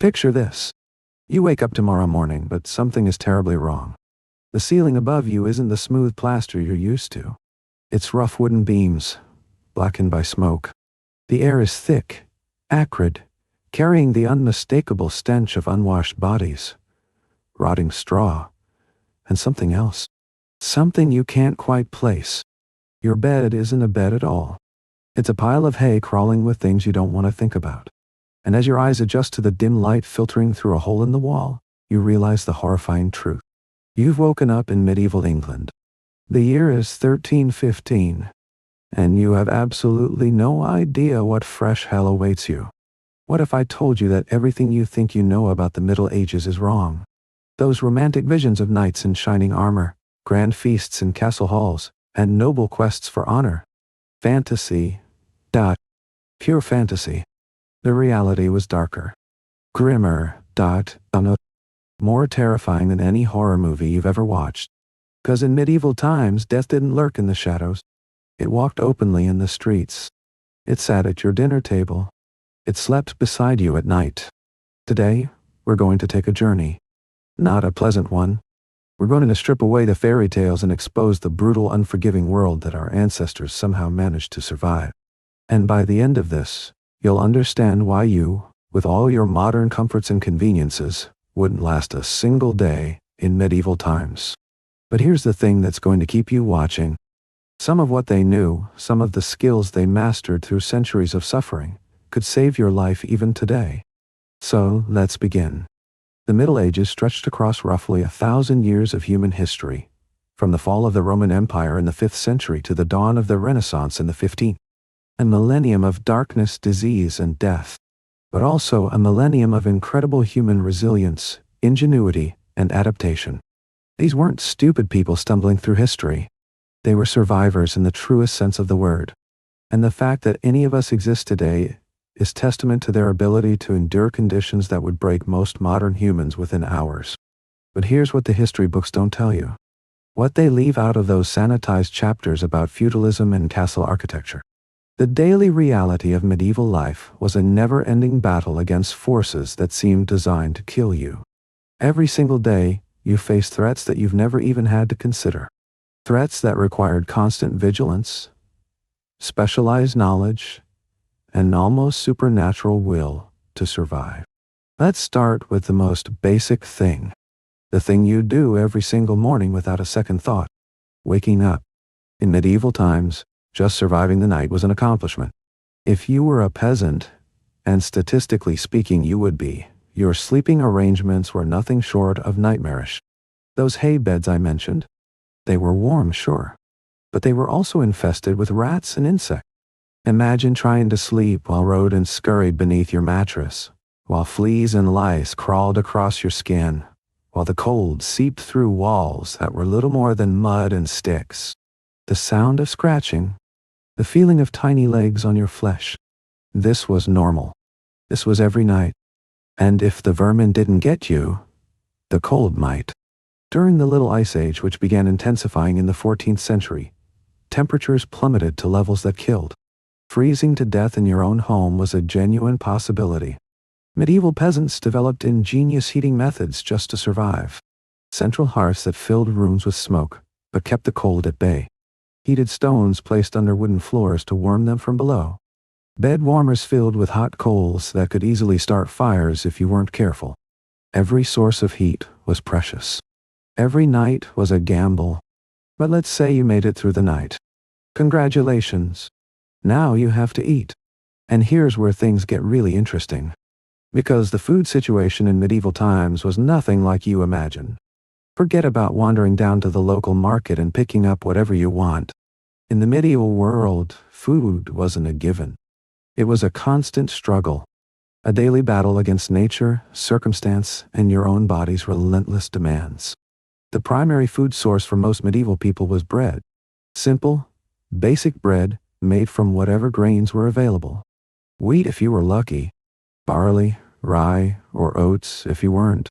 Picture this. You wake up tomorrow morning, but something is terribly wrong. The ceiling above you isn't the smooth plaster you're used to. It's rough wooden beams, blackened by smoke. The air is thick, acrid, carrying the unmistakable stench of unwashed bodies, rotting straw, and something else. Something you can't quite place. Your bed isn't a bed at all. It's a pile of hay crawling with things you don't want to think about. And as your eyes adjust to the dim light filtering through a hole in the wall, you realize the horrifying truth. You've woken up in medieval England. The year is 1315, and you have absolutely no idea what fresh hell awaits you. What if I told you that everything you think you know about the Middle Ages is wrong? Those romantic visions of knights in shining armor, grand feasts in castle halls, and noble quests for honor. Fantasy. Pure fantasy. The reality was darker. Grimmer. More terrifying than any horror movie you've ever watched. 'Cause in medieval times, death didn't lurk in the shadows. It walked openly in the streets. It sat at your dinner table. It slept beside you at night. Today, we're going to take a journey. Not a pleasant one. We're going to strip away the fairy tales and expose the brutal, unforgiving world that our ancestors somehow managed to survive. And by the end of this, you'll understand why you, with all your modern comforts and conveniences, wouldn't last a single day in medieval times. But here's the thing that's going to keep you watching. Some of what they knew, some of the skills they mastered through centuries of suffering, could save your life even today. So, let's begin. The Middle Ages stretched across roughly 1,000 years of human history, from the fall of the Roman Empire in the 5th century to the dawn of the Renaissance in the 15th. A millennium of darkness, disease, and death, but also a millennium of incredible human resilience, ingenuity, and adaptation. These weren't stupid people stumbling through history. They were survivors in the truest sense of the word. And the fact that any of us exist today is testament to their ability to endure conditions that would break most modern humans within hours. But here's what the history books don't tell you. What they leave out of those sanitized chapters about feudalism and castle architecture. The daily reality of medieval life was a never-ending battle against forces that seemed designed to kill you. Every single day, you face threats that you've never even had to consider. Threats that required constant vigilance, specialized knowledge, and almost supernatural will to survive. Let's start with the most basic thing. The thing you do every single morning without a second thought. Waking up. In medieval times, just surviving the night was an accomplishment. If you were a peasant, and statistically speaking you would be, your sleeping arrangements were nothing short of nightmarish. Those hay beds I mentioned, they were warm, sure, but they were also infested with rats and insects. Imagine trying to sleep while rodents scurried beneath your mattress, while fleas and lice crawled across your skin, while the cold seeped through walls that were little more than mud and sticks. The sound of scratching, the feeling of tiny legs on your flesh. This was normal. This was every night. And if the vermin didn't get you, the cold might. During the Little Ice Age, which began intensifying in the 14th century, temperatures plummeted to levels that killed. Freezing to death in your own home was a genuine possibility. Medieval peasants developed ingenious heating methods just to survive. Central hearths that filled rooms with smoke, but kept the cold at bay. Heated stones placed under wooden floors to warm them from below. Bed warmers filled with hot coals that could easily start fires if you weren't careful. Every source of heat was precious. Every night was a gamble. But let's say you made it through the night. Congratulations. Now you have to eat. And here's where things get really interesting. Because the food situation in medieval times was nothing like you imagine. Forget about wandering down to the local market and picking up whatever you want. In the medieval world, food wasn't a given. It was a constant struggle. A daily battle against nature, circumstance, and your own body's relentless demands. The primary food source for most medieval people was bread. Simple, basic bread made from whatever grains were available. Wheat if you were lucky, barley, rye, or oats if you weren't.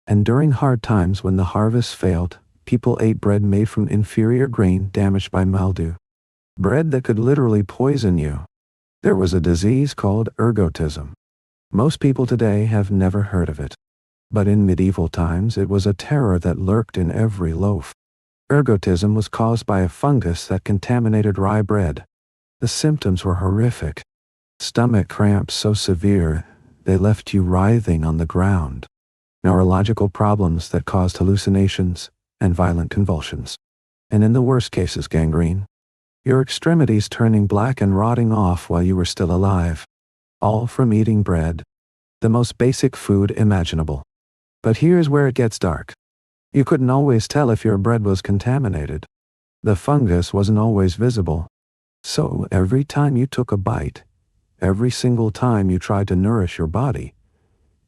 And during hard times when the harvest failed, people ate bread made from inferior grain damaged by mildew. Bread that could literally poison you. There was a disease called ergotism. Most people today have never heard of it. But in medieval times it was a terror that lurked in every loaf. Ergotism was caused by a fungus that contaminated rye bread. The symptoms were horrific. Stomach cramps so severe they left you writhing on the ground. Neurological problems that caused hallucinations and violent convulsions. And in the worst cases, gangrene. Your extremities turning black and rotting off while you were still alive. All from eating bread. The most basic food imaginable. But here's where it gets dark. You couldn't always tell if your bread was contaminated. The fungus wasn't always visible. So every time you took a bite, every single time you tried to nourish your body,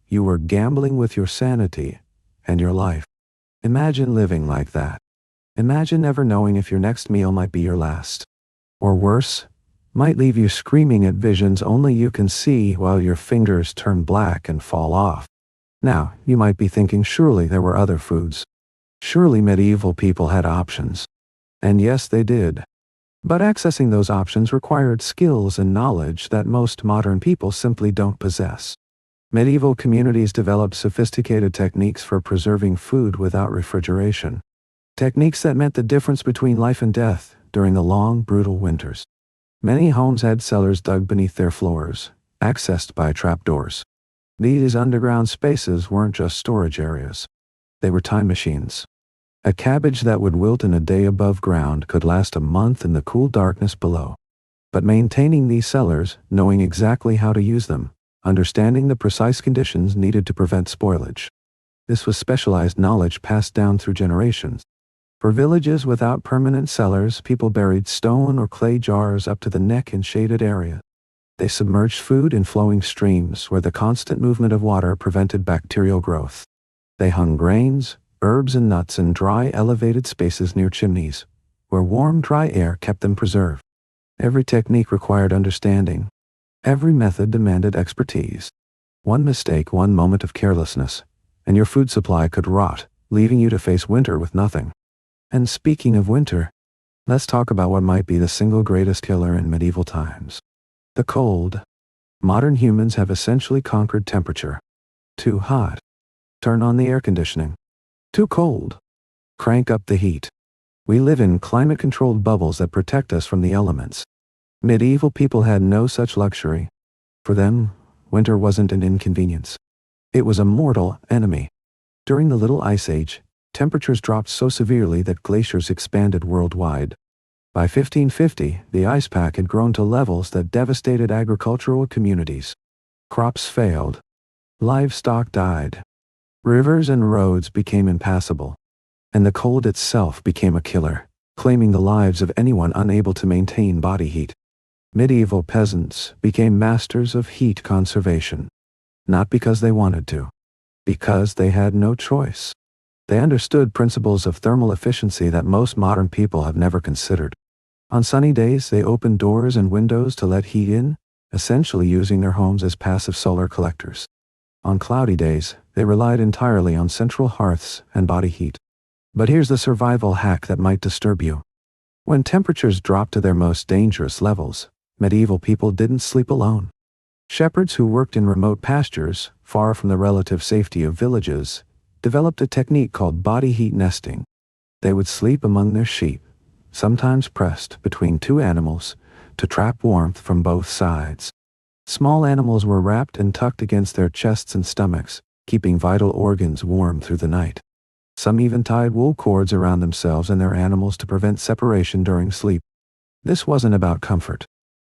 you were gambling with your sanity and your life. Imagine living like that. Imagine never knowing if your next meal might be your last. Or worse, might leave you screaming at visions only you can see while your fingers turn black and fall off. Now, you might be thinking surely there were other foods. Surely medieval people had options. And yes, they did. But accessing those options required skills and knowledge that most modern people simply don't possess. Medieval communities developed sophisticated techniques for preserving food without refrigeration. Techniques that meant the difference between life and death during the long, brutal winters. Many homes had cellars dug beneath their floors, accessed by trapdoors. These underground spaces weren't just storage areas. They were time machines. A cabbage that would wilt in a day above ground could last a month in the cool darkness below. But maintaining these cellars, knowing exactly how to use them, understanding the precise conditions needed to prevent spoilage. This was specialized knowledge passed down through generations. For villages without permanent cellars, people buried stone or clay jars up to the neck in shaded areas. They submerged food in flowing streams where the constant movement of water prevented bacterial growth. They hung grains, herbs and nuts in dry, elevated spaces near chimneys, where warm, dry air kept them preserved. Every technique required understanding. Every method demanded expertise. One mistake, one moment of carelessness, and your food supply could rot, leaving you to face winter with nothing. And speaking of winter, let's talk about what might be the single greatest killer in medieval times. The cold. Modern humans have essentially conquered temperature. Too hot. Turn on the air conditioning. Too cold. Crank up the heat. We live in climate-controlled bubbles that protect us from the elements. Medieval people had no such luxury. For them, winter wasn't an inconvenience. It was a mortal enemy. During the Little Ice Age, temperatures dropped so severely that glaciers expanded worldwide. By 1550, the ice pack had grown to levels that devastated agricultural communities. Crops failed. Livestock died. Rivers and roads became impassable. And the cold itself became a killer, claiming the lives of anyone unable to maintain body heat. Medieval peasants became masters of heat conservation. Not because they wanted to. Because they had no choice. They understood principles of thermal efficiency that most modern people have never considered. On sunny days, they opened doors and windows to let heat in, essentially using their homes as passive solar collectors. On cloudy days, they relied entirely on central hearths and body heat. But here's the survival hack that might disturb you. When temperatures dropped to their most dangerous levels, medieval people didn't sleep alone. Shepherds who worked in remote pastures, far from the relative safety of villages, developed a technique called body heat nesting. They would sleep among their sheep, sometimes pressed between two animals, to trap warmth from both sides. Small animals were wrapped and tucked against their chests and stomachs, keeping vital organs warm through the night. Some even tied wool cords around themselves and their animals to prevent separation during sleep. This wasn't about comfort.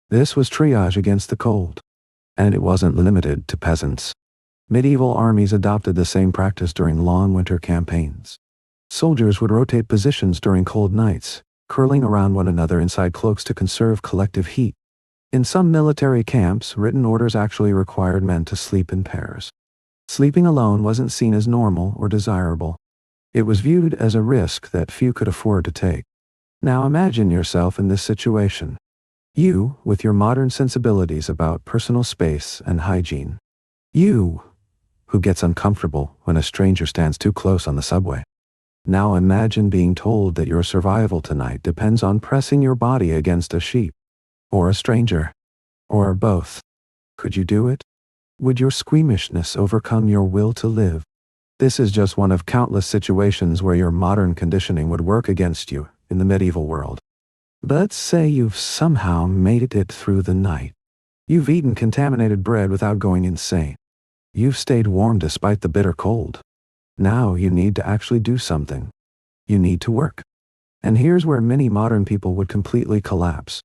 This was triage against the cold. And it wasn't limited to peasants. Medieval armies adopted the same practice during long winter campaigns. Soldiers would rotate positions during cold nights, curling around one another inside cloaks to conserve collective heat. In some military camps, written orders actually required men to sleep in pairs. Sleeping alone wasn't seen as normal or desirable. It was viewed as a risk that few could afford to take. Now imagine yourself in this situation. You, with your modern sensibilities about personal space and hygiene. You, who gets uncomfortable when a stranger stands too close on the subway. Now imagine being told that your survival tonight depends on pressing your body against a sheep. Or a stranger. Or both. Could you do it? Would your squeamishness overcome your will to live? This is just one of countless situations where your modern conditioning would work against you in the medieval world. Let's say you've somehow made it through the night. You've eaten contaminated bread without going insane. You've stayed warm despite the bitter cold. Now you need to actually do something. You need to work. And here's where many modern people would completely collapse.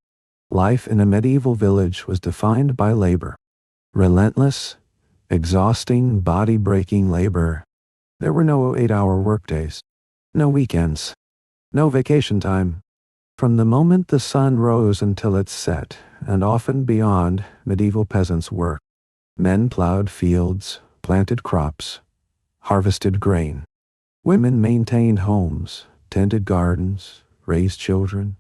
Life in a medieval village was defined by labor. Relentless, exhausting, body-breaking labor. There were no 8-hour workdays, no weekends, no vacation time. From the moment the sun rose until it set, and often beyond, medieval peasants worked. Men plowed fields, planted crops, harvested grain. Women maintained homes, tended gardens, raised children,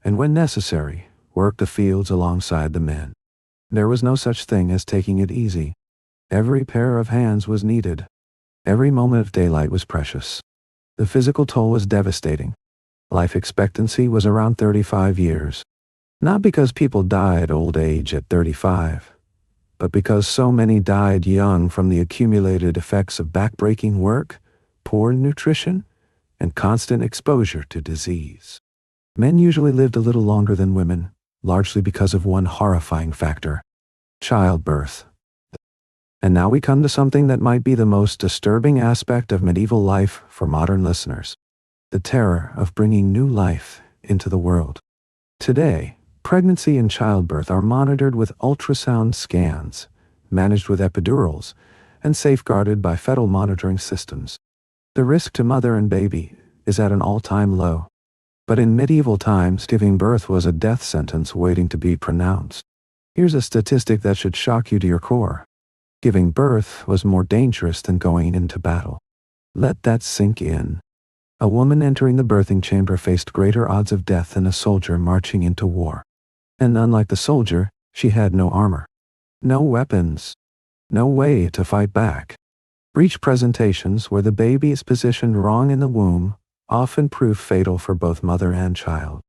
and when necessary, worked the fields alongside the men. There was no such thing as taking it easy. Every pair of hands was needed. Every moment of daylight was precious. The physical toll was devastating. Life expectancy was around 35 years. Not because people died old age at 35, but because so many died young from the accumulated effects of backbreaking work, poor nutrition, and constant exposure to disease. Men usually lived a little longer than women, largely because of one horrifying factor: childbirth. And now we come to something that might be the most disturbing aspect of medieval life for modern listeners: the terror of bringing new life into the world. Today, pregnancy and childbirth are monitored with ultrasound scans, managed with epidurals, and safeguarded by fetal monitoring systems. The risk to mother and baby is at an all-time low. But in medieval times, giving birth was a death sentence waiting to be pronounced. Here's a statistic that should shock you to your core. Giving birth was more dangerous than going into battle. Let that sink in. A woman entering the birthing chamber faced greater odds of death than a soldier marching into war. And unlike the soldier, she had no armor, no weapons, no way to fight back. Breech presentations, where the baby is positioned wrong in the womb, often prove fatal for both mother and child.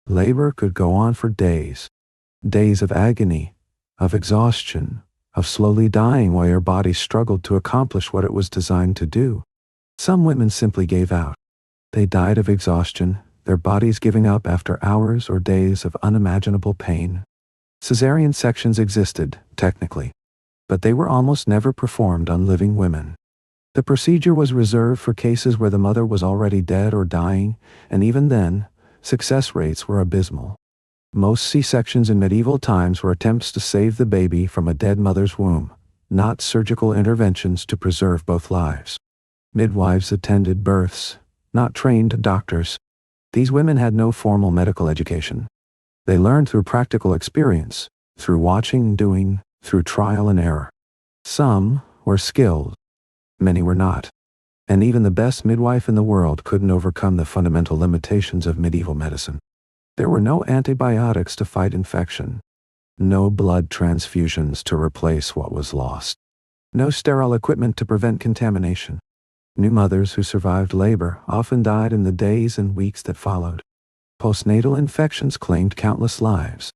Labor could go on for days. Days of agony, of exhaustion, of slowly dying while your body struggled to accomplish what it was designed to do. Some women simply gave out. They died of exhaustion, their bodies giving up after hours or days of unimaginable pain. Cesarean sections existed, technically, but they were almost never performed on living women. The procedure was reserved for cases where the mother was already dead or dying, and even then, success rates were abysmal. Most C-sections in medieval times were attempts to save the baby from a dead mother's womb, not surgical interventions to preserve both lives. Midwives attended births, not trained doctors. These women had no formal medical education. They learned through practical experience, through watching and doing, through trial and error. Some were skilled. Many were not. And even the best midwife in the world couldn't overcome the fundamental limitations of medieval medicine. There were no antibiotics to fight infection, no blood transfusions to replace what was lost, no sterile equipment to prevent contamination. New mothers who survived labor often died in the days and weeks that followed. Postnatal infections claimed countless lives.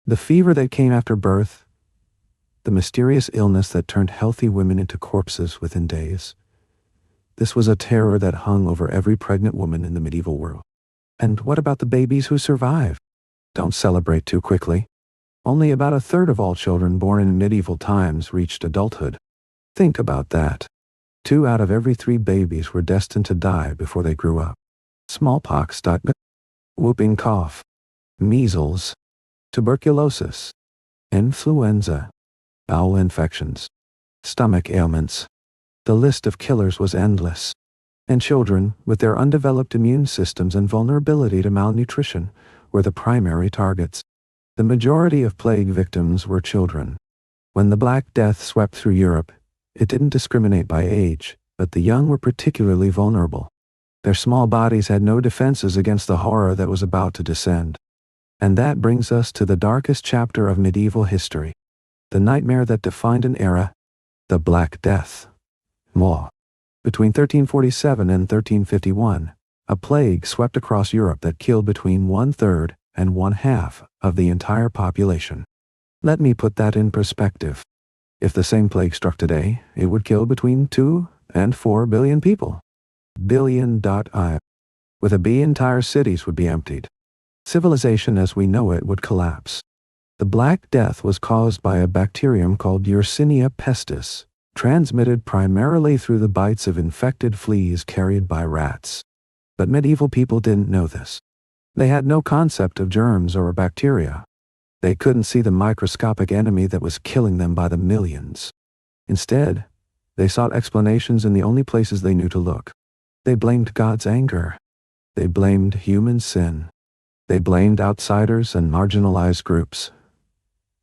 The fever that came after birth, the mysterious illness that turned healthy women into corpses within days. This was a terror that hung over every pregnant woman in the medieval world. And what about the babies who survived? Don't celebrate too quickly. Only about a third of all children born in medieval times reached adulthood. Think about that. 2 out of every 3 babies were destined to die before they grew up. Smallpox, whooping cough, measles, tuberculosis, influenza, bowel infections, stomach ailments. The list of killers was endless. And children, with their undeveloped immune systems and vulnerability to malnutrition, were the primary targets. The majority of plague victims were children. When the Black Death swept through Europe, it didn't discriminate by age, but the young were particularly vulnerable. Their small bodies had no defenses against the horror that was about to descend. And that brings us to the darkest chapter of medieval history. The nightmare that defined an era, the Black Death. Between 1347 and 1351, a plague swept across Europe that killed between 1/3 and 1/2 of the entire population. Let me put that in perspective. If the same plague struck today, it would kill between 2 and 4 billion people. Billion.I. With a B, entire cities would be emptied. Civilization as we know it would collapse. The Black Death was caused by a bacterium called Yersinia pestis, transmitted primarily through the bites of infected fleas carried by rats. But medieval people didn't know this. They had no concept of germs or bacteria. They couldn't see the microscopic enemy that was killing them by the millions. Instead, they sought explanations in the only places they knew to look. They blamed God's anger. They blamed human sin. They blamed outsiders and marginalized groups,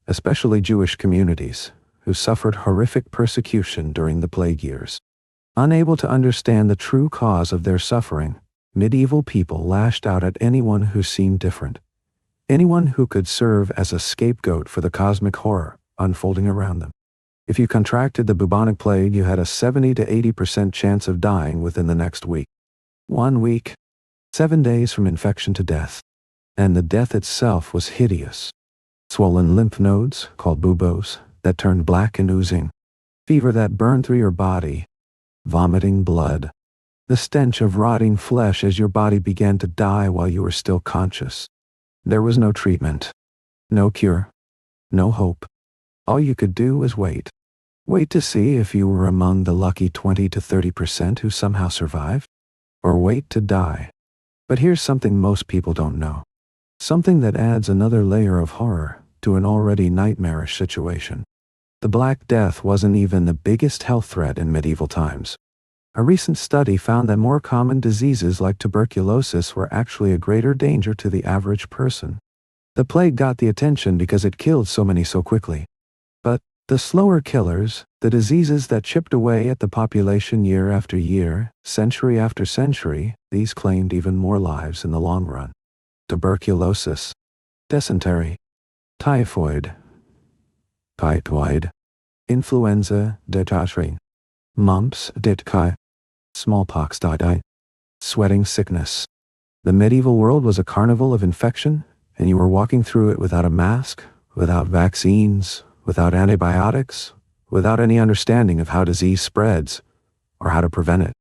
especially Jewish communities, who suffered horrific persecution during the plague years. Unable to understand the true cause of their suffering, medieval people lashed out at anyone who seemed different, anyone who could serve as a scapegoat for the cosmic horror unfolding around them. If you contracted the bubonic plague, you had a 70 to 80% chance of dying within the next week. 1 week, 7 days from infection to death. And the death itself was hideous. Swollen lymph nodes, called buboes, that turned black and oozing. Fever that burned through your body. Vomiting blood. The stench of rotting flesh as your body began to die while you were still conscious. There was no treatment. No cure. No hope. All you could do was wait. Wait to see if you were among the lucky 20 to 30% who somehow survived. Or wait to die. But here's something most people don't know. Something that adds another layer of horror to an already nightmarish situation. The Black Death wasn't even the biggest health threat in medieval times. A recent study found that more common diseases like tuberculosis were actually a greater danger to the average person. The plague got the attention because it killed so many so quickly. But the slower killers, the diseases that chipped away at the population year after year, century after century, these claimed even more lives in the long run. Tuberculosis, dysentery, typhoid, influenza, diphtheria, mumps, diphtheria, smallpox, sweating sickness. The medieval world was a carnival of infection, and you were walking through it without a mask, without vaccines, without antibiotics, without any understanding of how disease spreads, or how to prevent it.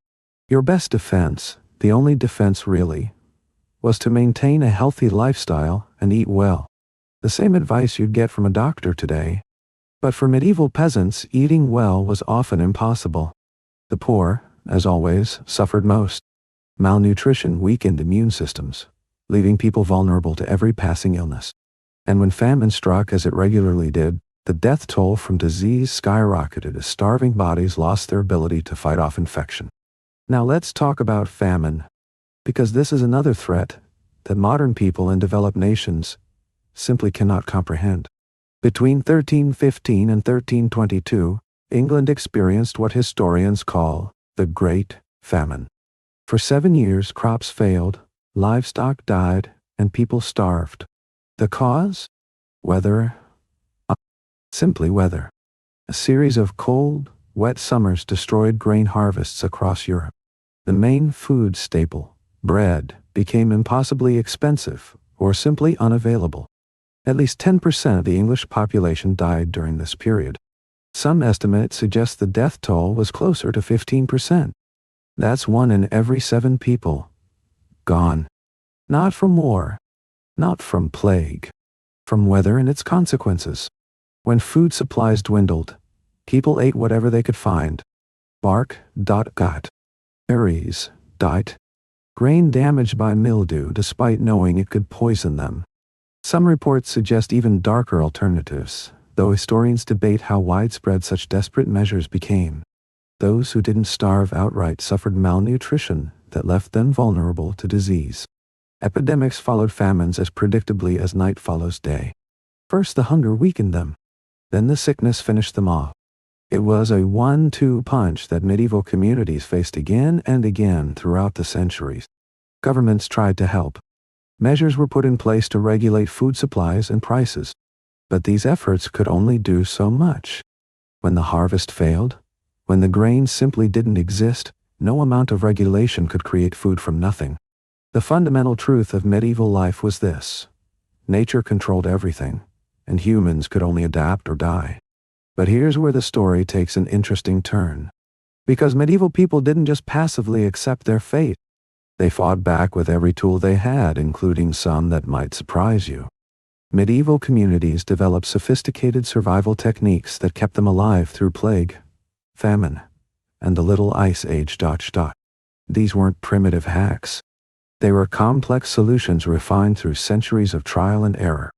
Your best defense, the only defense really, was to maintain a healthy lifestyle and eat well. The same advice you'd get from a doctor today. But for medieval peasants, eating well was often impossible. The poor, as always, suffered most. Malnutrition weakened immune systems, leaving people vulnerable to every passing illness. And when famine struck, as it regularly did, the death toll from disease skyrocketed as starving bodies lost their ability to fight off infection. Now let's talk about famine, because this is another threat that modern people in developed nations simply cannot comprehend. Between 1315 and 1322, England experienced what historians call the Great Famine. For 7 years, crops failed, livestock died, and people starved. The cause? Weather. Simply weather. A series of cold, wet summers destroyed grain harvests across Europe. The main food staple, bread, became impossibly expensive or simply unavailable. At least 10% of the English population died during this period. Some estimates suggest the death toll was closer to 15%. That's 1 in every 7 people gone. Not from war, not from plague, from weather and its consequences. When food supplies dwindled, people ate whatever they could find. Bark, got. Berries, died. Grain damaged by mildew despite knowing it could poison them. Some reports suggest even darker alternatives, though historians debate how widespread such desperate measures became. Those who didn't starve outright suffered malnutrition that left them vulnerable to disease. Epidemics followed famines as predictably as night follows day. First the hunger weakened them. Then the sickness finished them off. It was a 1-2 punch that medieval communities faced again and again throughout the centuries. Governments tried to help. Measures were put in place to regulate food supplies and prices. But these efforts could only do so much. When the harvest failed, when the grain simply didn't exist, no amount of regulation could create food from nothing. The fundamental truth of medieval life was this: nature controlled everything, and humans could only adapt or die. But here's where the story takes an interesting turn. Because medieval people didn't just passively accept their fate. They fought back with every tool they had, including some that might surprise you. Medieval communities developed sophisticated survival techniques that kept them alive through plague, famine, and the Little Ice Age. These weren't primitive hacks. They were complex solutions refined through centuries of trial and error.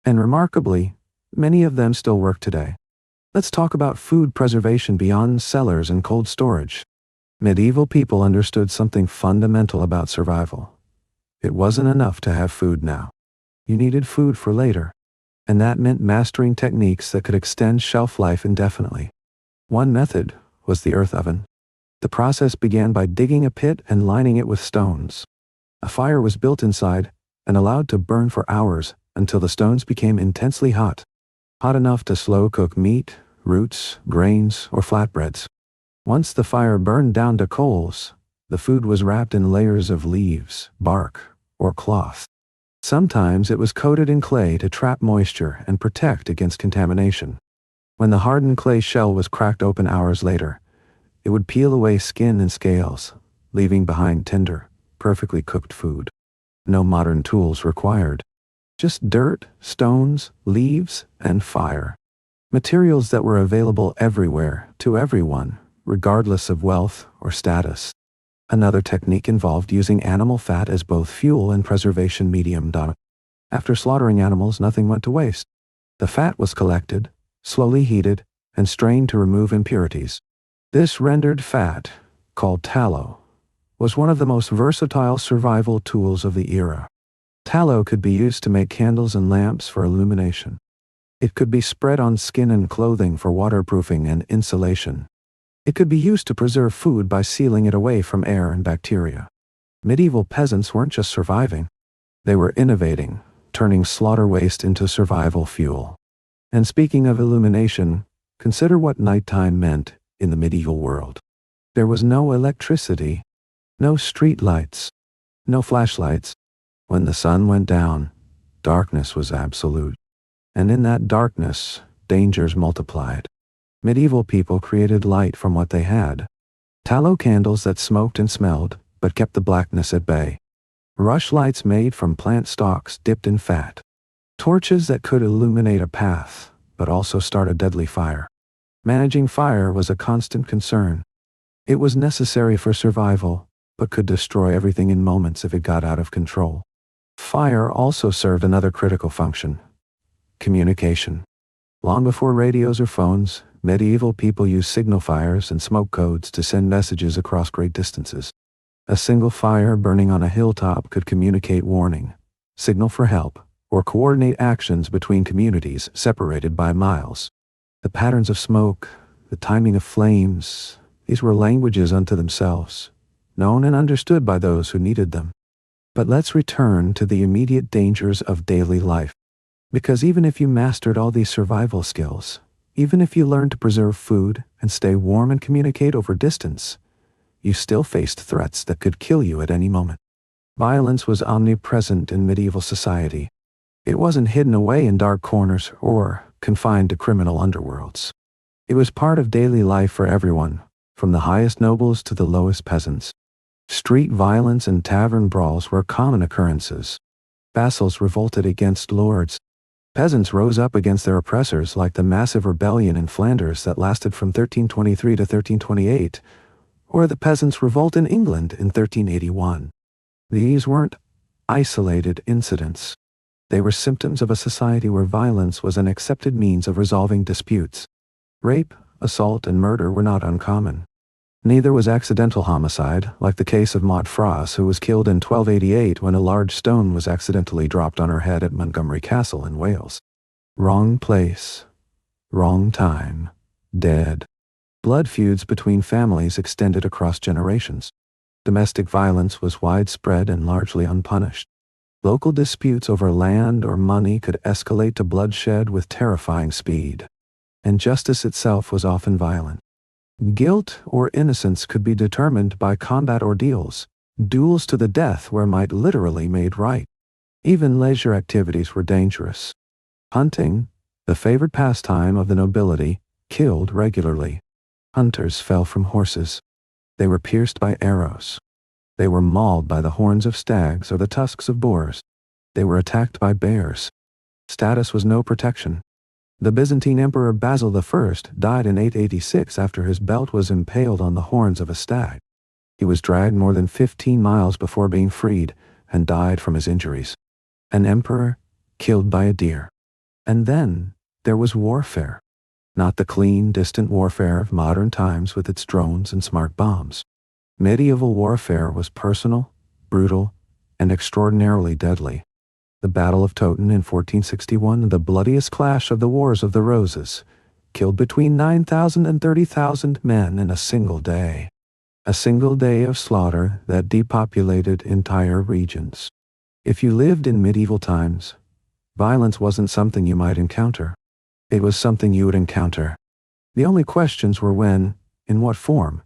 And remarkably, many of them still work today. Let's talk about food preservation beyond cellars and cold storage. Medieval people understood something fundamental about survival. It wasn't enough to have food now. You needed food for later. And that meant mastering techniques that could extend shelf life indefinitely. One method was the earth oven. The process began by digging a pit and lining it with stones. A fire was built inside and allowed to burn for hours until the stones became intensely hot. Hot enough to slow cook meat, roots, grains, or flatbreads. Once the fire burned down to coals, the food was wrapped in layers of leaves, bark, or cloth. Sometimes it was coated in clay to trap moisture and protect against contamination. When the hardened clay shell was cracked open hours later, it would peel away skin and scales, leaving behind tender, perfectly cooked food. No modern tools required. Just dirt, stones, leaves, and fire. Materials that were available everywhere, to everyone, regardless of wealth or status. Another technique involved using animal fat as both fuel and preservation medium. After slaughtering animals, nothing went to waste. The fat was collected, slowly heated, and strained to remove impurities. This rendered fat, called tallow, was one of the most versatile survival tools of the era. Tallow could be used to make candles and lamps for illumination. It could be spread on skin and clothing for waterproofing and insulation. It could be used to preserve food by sealing it away from air and bacteria. Medieval peasants weren't just surviving. They were innovating, turning slaughter waste into survival fuel. And speaking of illumination, consider what nighttime meant in the medieval world. There was no electricity, no street lights, no flashlights. When the sun went down, darkness was absolute. And in that darkness, dangers multiplied. Medieval people created light from what they had. Tallow candles that smoked and smelled, but kept the blackness at bay. Rushlights made from plant stalks dipped in fat. Torches that could illuminate a path, but also start a deadly fire. Managing fire was a constant concern. It was necessary for survival, but could destroy everything in moments if it got out of control. Fire also served another critical function: communication. Long before radios or phones, medieval people used signal fires and smoke codes to send messages across great distances. A single fire burning on a hilltop could communicate warning, signal for help, or coordinate actions between communities separated by miles. The patterns of smoke, the timing of flames, these were languages unto themselves, known and understood by those who needed them. But let's return to the immediate dangers of daily life. Because even if you mastered all these survival skills, even if you learned to preserve food and stay warm and communicate over distance, you still faced threats that could kill you at any moment. Violence was omnipresent in medieval society. It wasn't hidden away in dark corners or confined to criminal underworlds. It was part of daily life for everyone, from the highest nobles to the lowest peasants. Street violence and tavern brawls were common occurrences. Vassals revolted against lords. Peasants rose up against their oppressors, like the massive rebellion in Flanders that lasted from 1323 to 1328, or the peasants' revolt in England in 1381. These weren't isolated incidents. They were symptoms of a society where violence was an accepted means of resolving disputes. Rape, assault, and murder were not uncommon. Neither was accidental homicide, like the case of Maud Frost, who was killed in 1288 when a large stone was accidentally dropped on her head at Montgomery Castle in Wales. Wrong place, wrong time, dead. Blood feuds between families extended across generations. Domestic violence was widespread and largely unpunished. Local disputes over land or money could escalate to bloodshed with terrifying speed. And justice itself was often violent. Guilt or innocence could be determined by combat ordeals, duels to the death where might literally made right. Even leisure activities were dangerous. Hunting, the favorite pastime of the nobility, killed regularly. Hunters fell from horses. They were pierced by arrows. They were mauled by the horns of stags or the tusks of boars. They were attacked by bears. Status was no protection. The Byzantine Emperor Basil I died in 886 after his belt was impaled on the horns of a stag. He was dragged more than 15 miles before being freed and died from his injuries. An emperor killed by a deer. And then there was warfare. Not the clean, distant warfare of modern times with its drones and smart bombs. Medieval warfare was personal, brutal, and extraordinarily deadly. The Battle of Toten in 1461, the bloodiest clash of the Wars of the Roses, killed between 9,000 and 30,000 men in a single day. A single day of slaughter that depopulated entire regions. If you lived in medieval times, violence wasn't something you might encounter. It was something you would encounter. The only questions were when, in what form,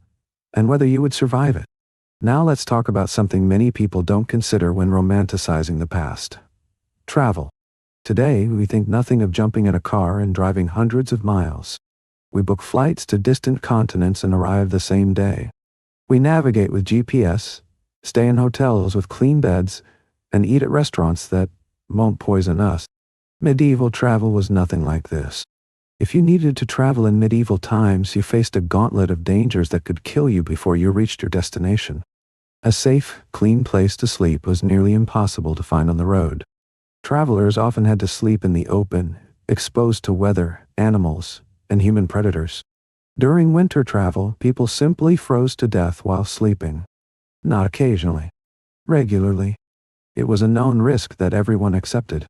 and whether you would survive it. Now let's talk about something many people don't consider when romanticizing the past. Travel. Today, we think nothing of jumping in a car and driving hundreds of miles. We book flights to distant continents and arrive the same day. We navigate with GPS, stay in hotels with clean beds, and eat at restaurants that won't poison us. Medieval travel was nothing like this. If you needed to travel in medieval times, you faced a gauntlet of dangers that could kill you before you reached your destination. A safe, clean place to sleep was nearly impossible to find on the road. Travelers often had to sleep in the open, exposed to weather, animals, and human predators. During winter travel, people simply froze to death while sleeping. Not occasionally. Regularly. It was a known risk that everyone accepted.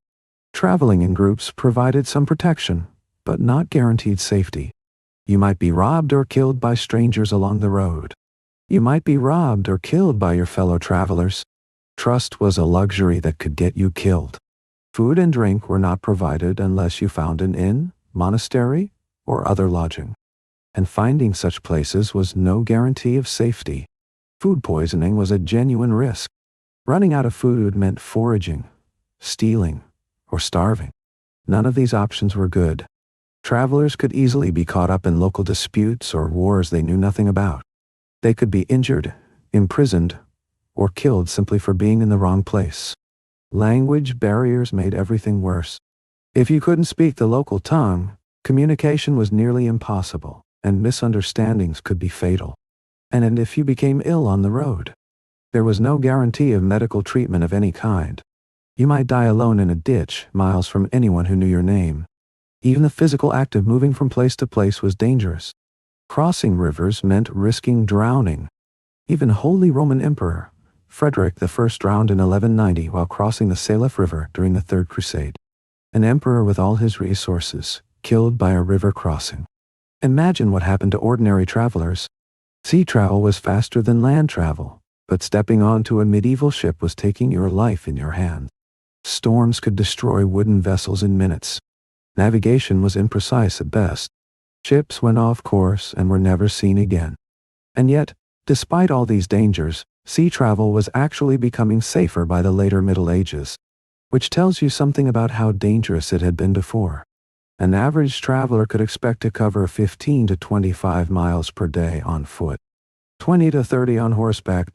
Traveling in groups provided some protection, but not guaranteed safety. You might be robbed or killed by strangers along the road. You might be robbed or killed by your fellow travelers. Trust was a luxury that could get you killed. Food and drink were not provided unless you found an inn, monastery, or other lodging. And finding such places was no guarantee of safety. Food poisoning was a genuine risk. Running out of food meant foraging, stealing, or starving. None of these options were good. Travelers could easily be caught up in local disputes or wars they knew nothing about. They could be injured, imprisoned, or killed simply for being in the wrong place. Language barriers made everything worse. If you couldn't speak the local tongue, communication was nearly impossible, and misunderstandings could be fatal. And if you became ill on the road, there was no guarantee of medical treatment of any kind. You might die alone in a ditch, miles from anyone who knew your name. Even the physical act of moving from place to place was dangerous. Crossing rivers meant risking drowning. Even Holy Roman Emperor Frederick I drowned in 1190 while crossing the Salif River during the Third Crusade. An emperor with all his resources, killed by a river crossing. Imagine what happened to ordinary travelers. Sea travel was faster than land travel, but stepping onto a medieval ship was taking your life in your hands. Storms could destroy wooden vessels in minutes. Navigation was imprecise at best. Ships went off course and were never seen again. And yet, despite all these dangers, sea travel was actually becoming safer by the later Middle Ages, which tells you something about how dangerous it had been before. An average traveler could expect to cover 15 to 25 miles per day on foot, 20 to 30 on horseback.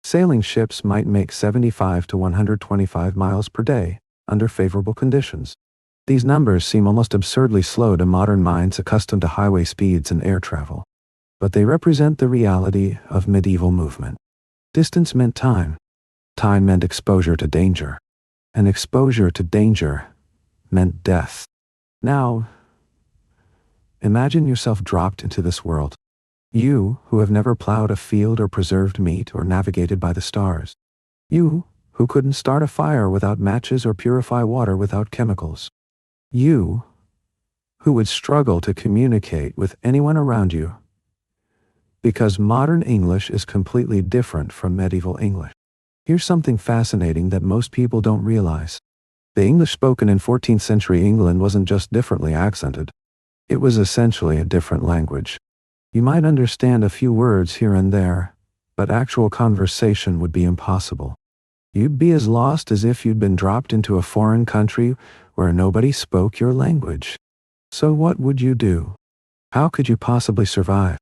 Sailing ships might make 75 to 125 miles per day under favorable conditions. These numbers seem almost absurdly slow to modern minds accustomed to highway speeds and air travel. But they represent the reality of medieval movement. Distance meant time. Time meant exposure to danger. And exposure to danger meant death. Now, imagine yourself dropped into this world. You, who have never plowed a field or preserved meat or navigated by the stars. You, who couldn't start a fire without matches or purify water without chemicals. You, who would struggle to communicate with anyone around you, because modern English is completely different from medieval English. Here's something fascinating that most people don't realize. The English spoken in 14th century England wasn't just differently accented. It was essentially a different language. You might understand a few words here and there, but actual conversation would be impossible. You'd be as lost as if you'd been dropped into a foreign country where nobody spoke your language. So what would you do? How could you possibly survive?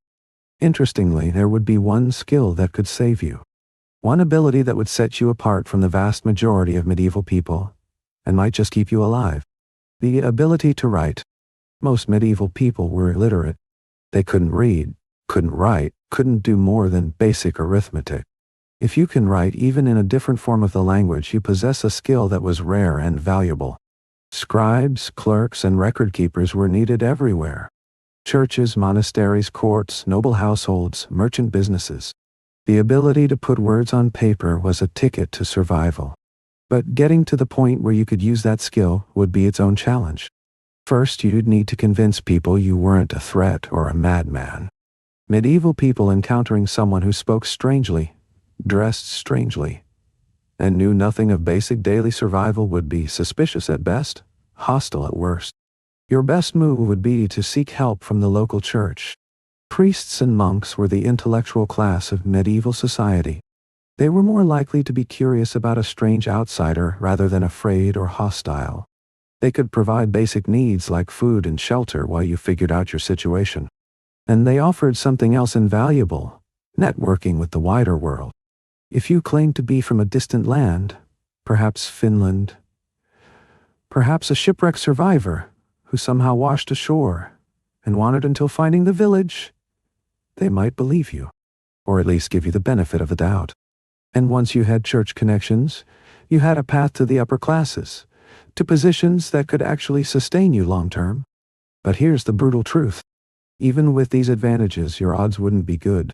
Interestingly, there would be one skill that could save you. One ability that would set you apart from the vast majority of medieval people, and might just keep you alive. The ability to write. Most medieval people were illiterate. They couldn't read, couldn't write, couldn't do more than basic arithmetic. If you can write even in a different form of the language, you possess a skill that was rare and valuable. Scribes, clerks, and record keepers were needed everywhere. Churches, monasteries, courts, noble households, merchant businesses. The ability to put words on paper was a ticket to survival. But getting to the point where you could use that skill would be its own challenge. First, you'd need to convince people you weren't a threat or a madman. Medieval people encountering someone who spoke strangely, dressed strangely, and knew nothing of basic daily survival would be suspicious at best, hostile at worst. Your best move would be to seek help from the local church. Priests and monks were the intellectual class of medieval society. They were more likely to be curious about a strange outsider rather than afraid or hostile. They could provide basic needs like food and shelter while you figured out your situation. And they offered something else invaluable, networking with the wider world. If you claimed to be from a distant land, perhaps Finland, perhaps a shipwreck survivor who somehow washed ashore and wandered until finding the village, they might believe you, or at least give you the benefit of the doubt. And once you had church connections, you had a path to the upper classes, to positions that could actually sustain you long term. But here's the brutal truth. Even with these advantages, your odds wouldn't be good.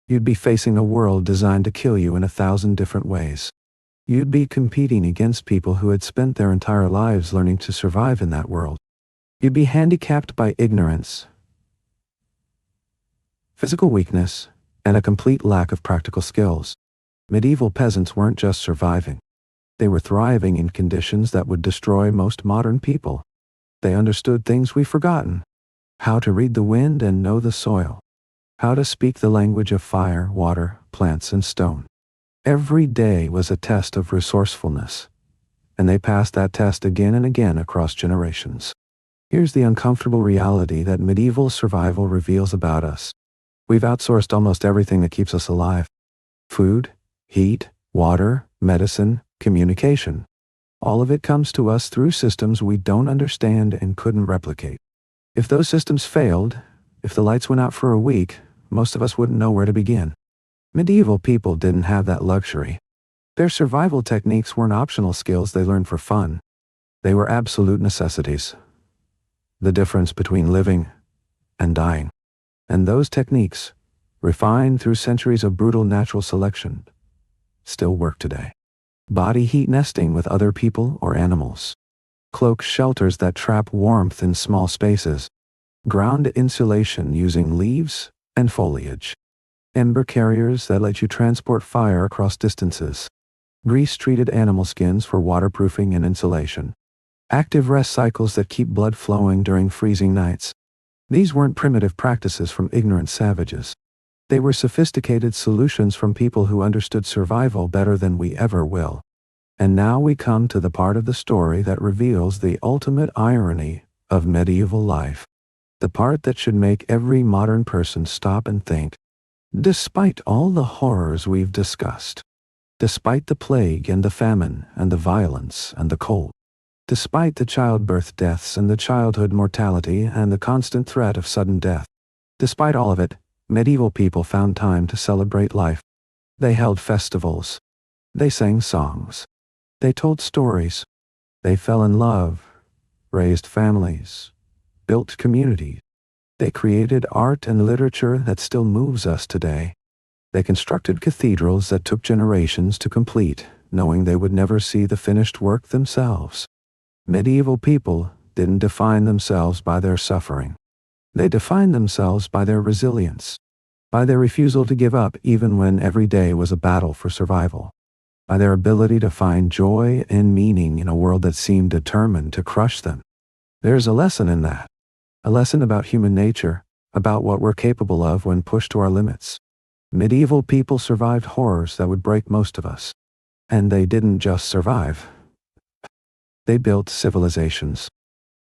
You'd be facing a world designed to kill you in 1,000 different ways. You'd be competing against people who had spent their entire lives learning to survive in that world. You'd be handicapped by ignorance, physical weakness, and a complete lack of practical skills. Medieval peasants weren't just surviving. They were thriving in conditions that would destroy most modern people. They understood things we've forgotten. How to read the wind and know the soil. How to speak the language of fire, water, plants, and stone. Every day was a test of resourcefulness, and they passed that test again and again across generations. Here's the uncomfortable reality that medieval survival reveals about us. We've outsourced almost everything that keeps us alive. Food, heat, water, medicine, communication. All of it comes to us through systems we don't understand and couldn't replicate. If those systems failed, if the lights went out for a week, most of us wouldn't know where to begin. Medieval people didn't have that luxury. Their survival techniques weren't optional skills they learned for fun. They were absolute necessities. The difference between living and dying. And those techniques, refined through centuries of brutal natural selection, still work today. Body heat nesting with other people or animals. Cloak shelters that trap warmth in small spaces. Ground insulation using leaves and foliage. Ember carriers that let you transport fire across distances. Grease-treated animal skins for waterproofing and insulation. Active rest cycles that keep blood flowing during freezing nights. These weren't primitive practices from ignorant savages. They were sophisticated solutions from people who understood survival better than we ever will. And now we come to the part of the story that reveals the ultimate irony of medieval life. The part that should make every modern person stop and think. Despite all the horrors we've discussed, despite the plague and the famine and the violence and the cold, despite the childbirth deaths and the childhood mortality and the constant threat of sudden death, despite all of it, medieval people found time to celebrate life. They held festivals. They sang songs. They told stories. They fell in love, raised families, built communities. They created art and literature that still moves us today. They constructed cathedrals that took generations to complete, knowing they would never see the finished work themselves. Medieval people didn't define themselves by their suffering. They defined themselves by their resilience, by their refusal to give up even when every day was a battle for survival, by their ability to find joy and meaning in a world that seemed determined to crush them. There's a lesson in that. A lesson about human nature, about what we're capable of when pushed to our limits. Medieval people survived horrors that would break most of us. And they didn't just survive. They built civilizations.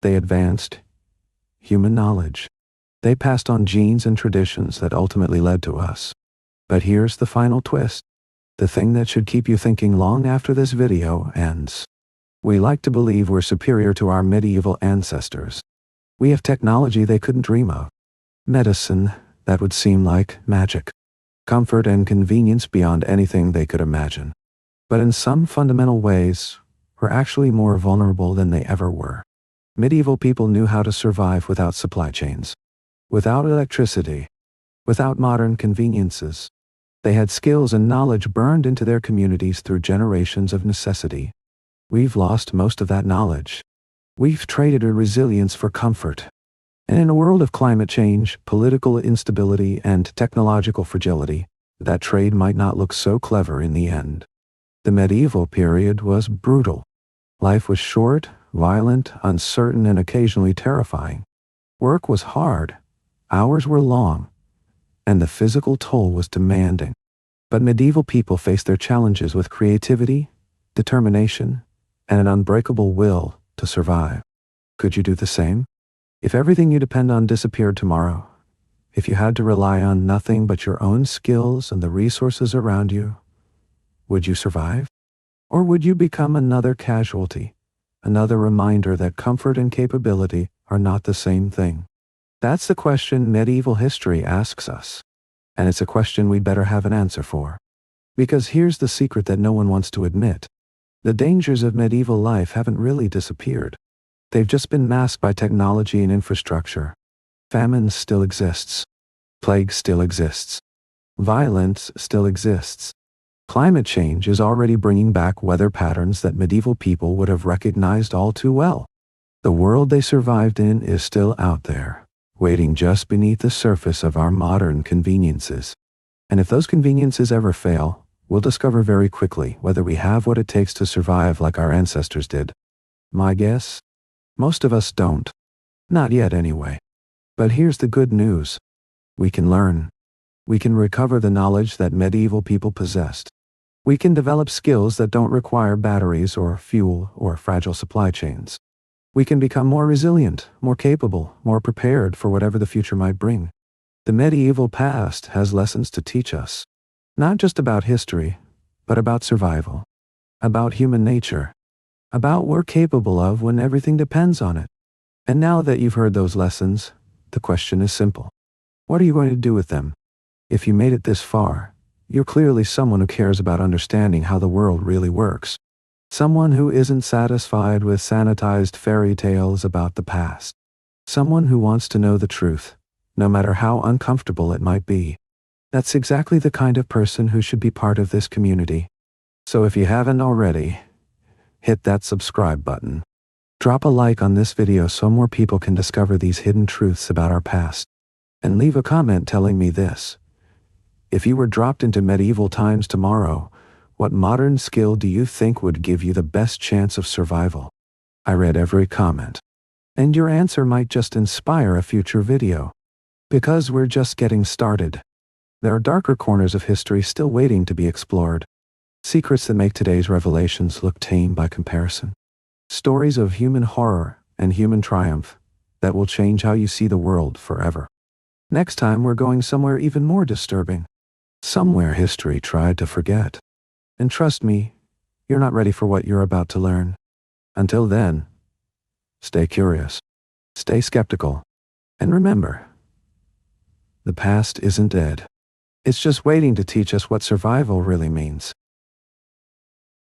They advanced human knowledge. They passed on genes and traditions that ultimately led to us. But here's the final twist. The thing that should keep you thinking long after this video ends. We like to believe we're superior to our medieval ancestors. We have technology they couldn't dream of. Medicine that would seem like magic. Comfort and convenience beyond anything they could imagine. But in some fundamental ways, we're actually more vulnerable than they ever were. Medieval people knew how to survive without supply chains, without electricity, without modern conveniences. They had skills and knowledge burned into their communities through generations of necessity. We've lost most of that knowledge. We've traded our resilience for comfort. And in a world of climate change, political instability, and technological fragility, that trade might not look so clever in the end. The medieval period was brutal. Life was short, violent, uncertain, and occasionally terrifying. Work was hard, hours were long, and the physical toll was demanding. But medieval people faced their challenges with creativity, determination, and an unbreakable will to survive. Could you do the same? If everything you depend on disappeared tomorrow, if you had to rely on nothing but your own skills and the resources around you, would you survive? Or would you become another casualty, another reminder that comfort and capability are not the same thing? That's the question medieval history asks us. And it's a question we'd better have an answer for. Because here's the secret that no one wants to admit. The dangers of medieval life haven't really disappeared. They've just been masked by technology and infrastructure. Famine still exists. Plague still exists. Violence still exists. Climate change is already bringing back weather patterns that medieval people would have recognized all too well. The world they survived in is still out there, waiting just beneath the surface of our modern conveniences. And if those conveniences ever fail, we'll discover very quickly whether we have what it takes to survive like our ancestors did. My guess? Most of us don't. Not yet anyway. But here's the good news. We can learn. We can recover the knowledge that medieval people possessed. We can develop skills that don't require batteries or fuel or fragile supply chains. We can become more resilient, more capable, more prepared for whatever the future might bring. The medieval past has lessons to teach us. Not just about history, but about survival. About human nature. About what we're capable of when everything depends on it. And now that you've heard those lessons, the question is simple. What are you going to do with them? If you made it this far, you're clearly someone who cares about understanding how the world really works. Someone who isn't satisfied with sanitized fairy tales about the past. Someone who wants to know the truth, no matter how uncomfortable it might be. That's exactly the kind of person who should be part of this community. So if you haven't already, hit that subscribe button. Drop a like on this video so more people can discover these hidden truths about our past. And leave a comment telling me this. If you were dropped into medieval times tomorrow, what modern skill do you think would give you the best chance of survival? I read every comment. And your answer might just inspire a future video. Because we're just getting started. There are darker corners of history still waiting to be explored. Secrets that make today's revelations look tame by comparison. Stories of human horror and human triumph that will change how you see the world forever. Next time we're going somewhere even more disturbing. Somewhere history tried to forget. And trust me, you're not ready for what you're about to learn. Until then, stay curious, stay skeptical, and remember, the past isn't dead. It's just waiting to teach us what survival really means.